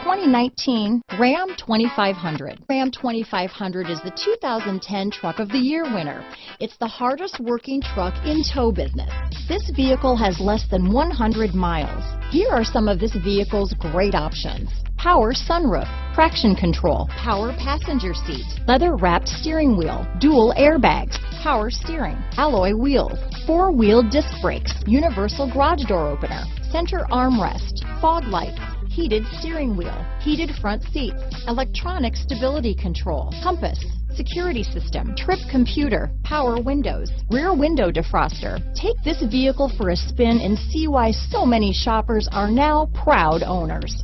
2019 Ram 2500. Ram 2500 is the 2010 Truck of the Year winner. It's the hardest working truck in tow business. This vehicle has less than 100 miles. Here are some of this vehicle's great options: power sunroof, traction control, power passenger seat, leather-wrapped steering wheel, dual airbags, power steering, alloy wheels, four-wheel disc brakes, universal garage door opener, center armrest, fog lights, heated steering wheel, heated front seats, electronic stability control, compass, security system, trip computer, power windows, rear window defroster. Take this vehicle for a spin and see why so many shoppers are now proud owners.